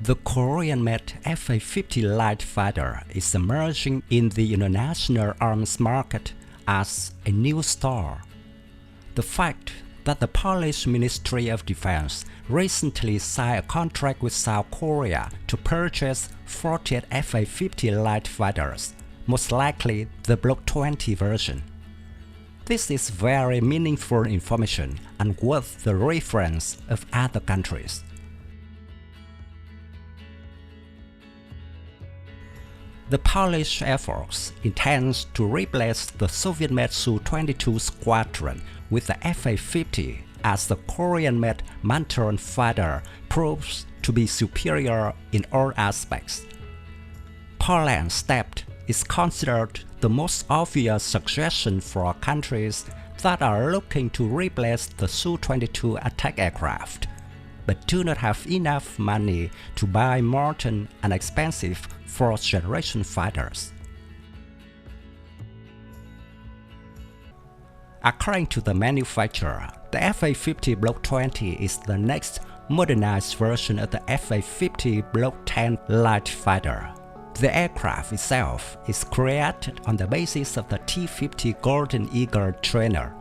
The Korean-made FA-50 light fighter is emerging in the international arms market as a new star. The fact that the Polish Ministry of Defense recently signed a contract with South Korea to purchase 48 FA-50 light fighters, most likely the Block 20 version. This is very meaningful information and worth the reference of other countries. The Polish Air Force intends to replace the Soviet-made Su-22 squadron with the FA-50 as the Korean-made Mantaron fighter proves to be superior in all aspects. Poland's step is considered the most obvious suggestion for countries that are looking to replace the Su-22 attack aircraft, but do not have enough money to buy modern and expensive fourth-generation fighters. According to the manufacturer, the FA-50 Block 20 is the next modernized version of the FA-50 Block 10 light fighter. The aircraft itself is created on the basis of the T-50 Golden Eagle trainer.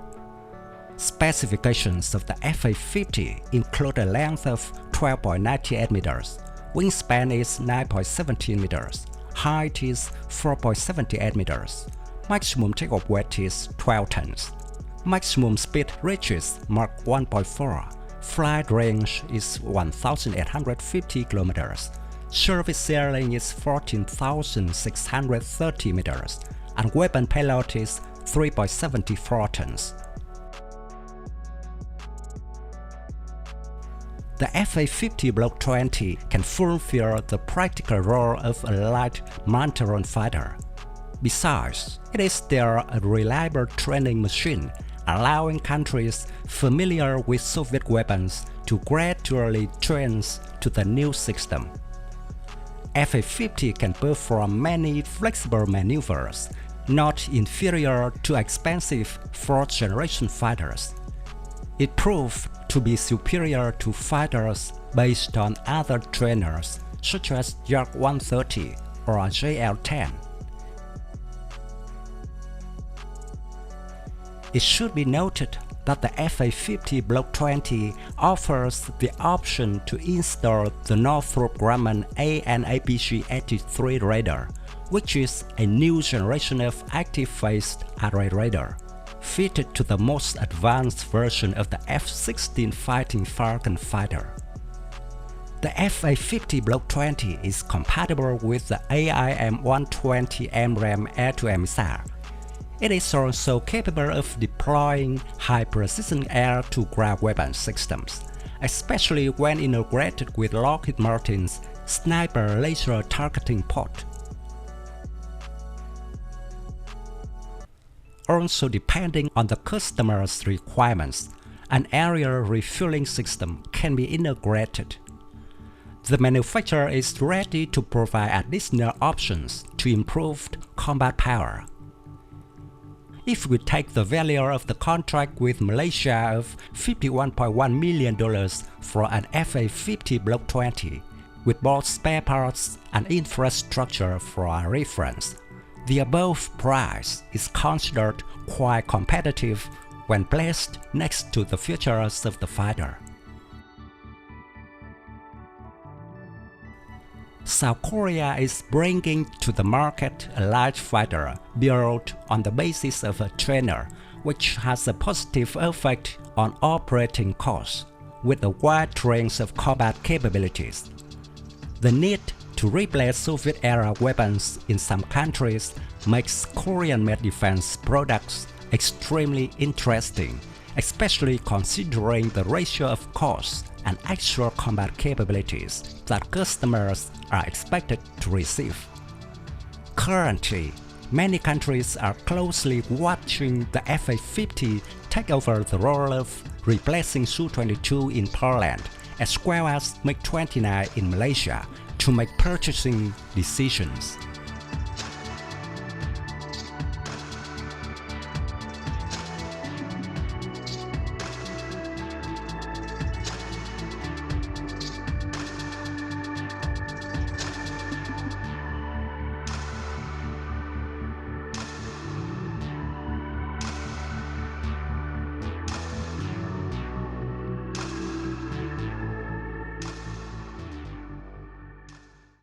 Specifications of the FA-50 include a length of 12.98 meters, wingspan is 9.17 meters, height is 4.78 meters, maximum takeoff weight is 12 tons, maximum speed reaches Mach 1.4, flight range is 1,850 kilometers, surface ceiling is 14,630 meters, and weapon payload is 3.74 tons. The FA-50 Block 20 can fulfill the practical role of a light Mantaron fighter. Besides, it is still a reliable training machine, allowing countries familiar with Soviet weapons to gradually train to the new system. FA-50 can perform many flexible maneuvers, not inferior to expensive fourth-generation fighters. It proved to be superior to fighters based on other trainers such as Yak 130 or JL-10. It should be noted that the FA-50 Block 20 offers the option to install the Northrop Grumman AN/APG-83 radar, which is a new generation of active-phase array radar, fitted to the most advanced version of the F-16 Fighting Falcon fighter. The FA-50 Block 20 is compatible with the AIM-120 AMRAAM air-to-air missile. It is also capable of deploying high-precision air-to-ground weapon systems, especially when integrated with Lockheed Martin's Sniper laser targeting port. Also, depending on the customer's requirements, an aerial refueling system can be integrated. The manufacturer is ready to provide additional options to improve combat power. If we take the value of the contract with Malaysia of $51.1 million for an FA-50 Block 20, with both spare parts and infrastructure for our reference, the above price is considered quite competitive when placed next to the features of the fighter. South Korea is bringing to the market a light fighter built on the basis of a trainer, which has a positive effect on operating costs, with a wide range of combat capabilities. The need to replace Soviet-era weapons in some countries makes Korean-made defense products extremely interesting, especially considering the ratio of costs and actual combat capabilities that customers are expected to receive. Currently, many countries are closely watching the FA-50 take over the role of replacing Su-22 in Poland, as well as MiG-29 in Malaysia, to make purchasing decisions.